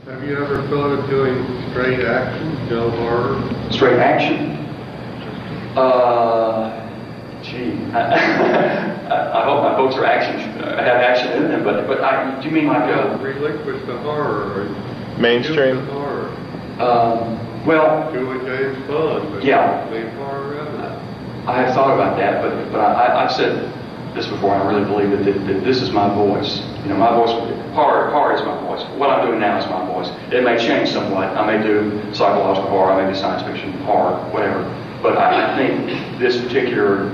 Have you ever thought of doing straight action, no horror? Straight action? Gee, I hope my books are have action in them, but do you mean like a... Relinquish the horror. Mainstream? The horror. Well... Do what James Bond, but yeah. leave horror out of it. I have thought about that, but I've said this before, and I really believe that this is my voice. You know, my voice, horror is my voice. What I'm doing now is my voice. It may change somewhat. I may do psychological horror, I may do science fiction horror, whatever. But I think this particular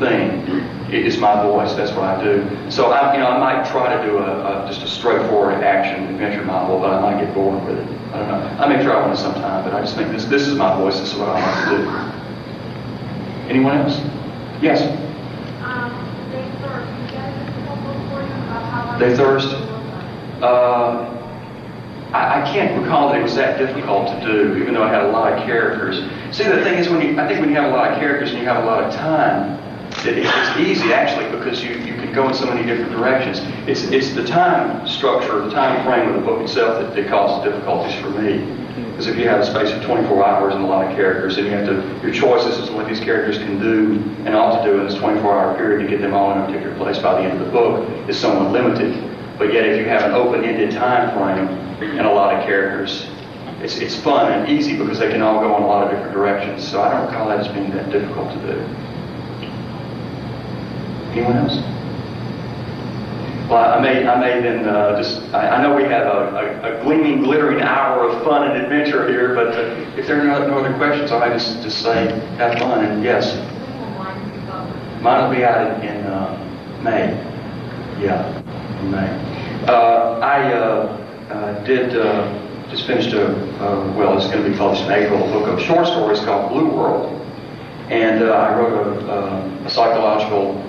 thing is my voice. That's what I do. So I might try to do just a straightforward action adventure novel, but I might get bored with it. I don't know. I may try one sometime, but I just think this is my voice. This is what I want to do. Anyone else? Yes. They Thirst. I can't recall that it was that difficult to do, even though it had a lot of characters. See, the thing is, I think when you have a lot of characters and you have a lot of time, it's easy actually, because you can go in so many different directions. It's the time structure, the time frame of the book itself that causes difficulties for me. Because if you have a space of 24 hours and a lot of characters, and you have your choices as to what these characters can do and ought to do in this 24-hour period to get them all in a particular place by the end of the book is somewhat limited. But yet, if you have an open-ended time frame and a lot of characters, it's fun and easy because they can all go in a lot of different directions. So I don't recall that as being that difficult to do. Anyone else? Well, I may then I know we have a gleaming, glittering hour of fun and adventure here, but if there are no other questions, I might just say have fun. And yes, mine will be out in May. Yeah, in May. I did just finished well, it's going to be published in April, a book of short stories called Blue World, and I wrote a psychological.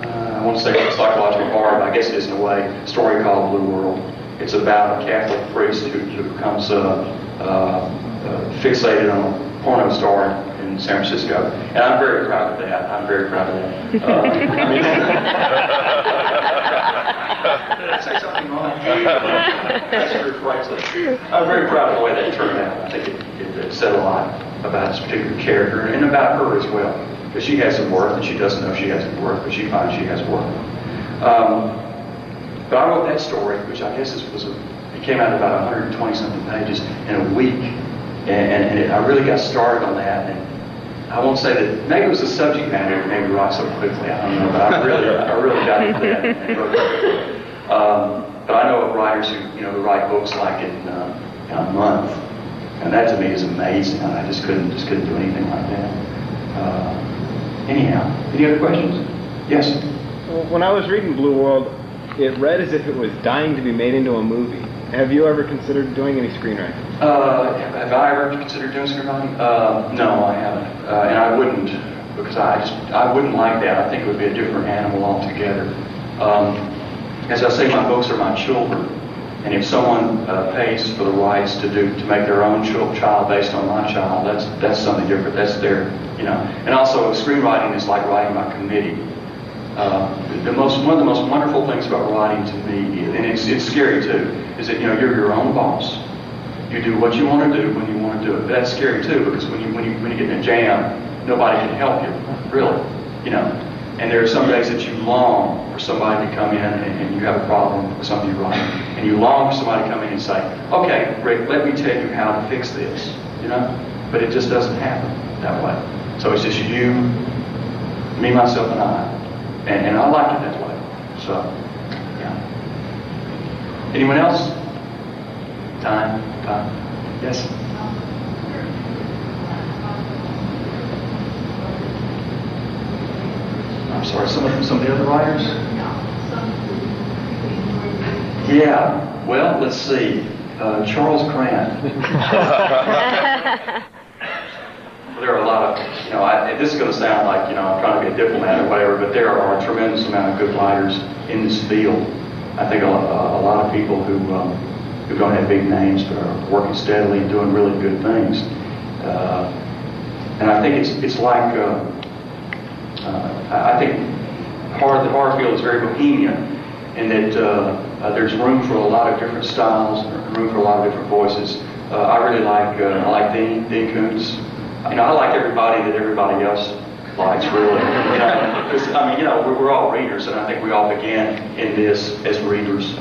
I want to say psychological horror, but I guess it is in a way, a story called Blue World. It's about a Catholic priest who becomes fixated on a porno star in San Francisco. And I'm very proud of that. I'm very proud of that. Did I say something wrong? I'm very proud of the way that turned out. I think it said a lot about this particular character and about her as well. Because she has some worth, and she doesn't know she has some worth, but she finds she has worth. But I wrote that story, which I guess it came out about 120-something pages in a week, and I really got started on that. And I won't say that maybe it was the subject matter that made me write so quickly. I don't know, but I really got into that and wrote it. But I know of writers who write books like in a month, and that to me is amazing. I just couldn't do anything like that. Anyhow, any other questions? Yes? Well, when I was reading Blue World, it read as if it was dying to be made into a movie. Have you ever considered doing any screenwriting? Have I ever considered doing screenwriting? No, I haven't. And I wouldn't, because I wouldn't like that. I think it would be a different animal altogether. As I say, my books are my children. And if someone pays for the rights to make their own child based on my child, that's something different. That's their, And also, screenwriting is like writing by committee. One of the most wonderful things about writing to me, and it's scary too, is that you're your own boss. You do what you want to do when you want to do it. But that's scary too, because when you get in a jam, nobody can help you, really. And there are some days that you long for somebody to come in and you have a problem with something you're writing. And you long for somebody to come in and say, okay, Rick, let me tell you how to fix this. But it just doesn't happen that way. So it's just you, me, myself, and I. And I like it that way. So, yeah. Anyone else? Time? Yes? I'm sorry, some of the other writers? Yeah, well, let's see. Charles Grant. There are a lot of, this is going to sound like, I'm trying to be a diplomat or whatever, but there are a tremendous amount of good writers in this field. I think a lot of people who don't have big names but are working steadily and doing really good things. And I think it's like, I think the horror field is very bohemian, and that there's room for a lot of different styles, room for a lot of different voices. I really like Dean Koontz. You know, I like everybody that everybody else likes, really. You know, 'cause, I mean, you know, we're all readers, and I think we all began in this as readers.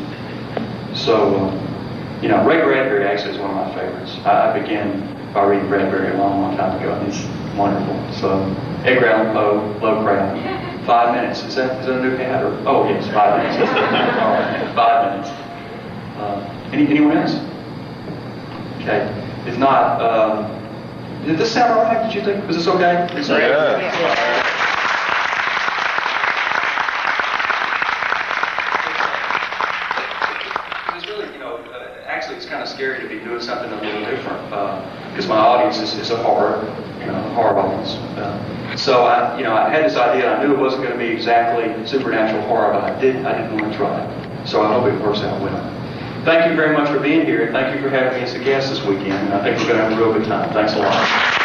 So, you know, Ray Bradbury actually is one of my favorites. I began by reading Bradbury a long, long time ago, and he's wonderful. So, Edgar Allan Poe, Lovecraft. 5 minutes. Is that a new cat? Or, oh, yes, 5 minutes. All right, 5 minutes. Anyone else? Okay. If not, did this sound all right? Did you think? Was this okay? Yeah. Actually, it's kind of scary to be doing something a little different because my audience is a horror audience. So I had this idea. I knew it wasn't going to be exactly supernatural horror, but I didn't want to try it. So I hope it works out well. Thank you very much for being here, and thank you for having me as a guest this weekend. And I think we're going to have a real good time. Thanks a lot.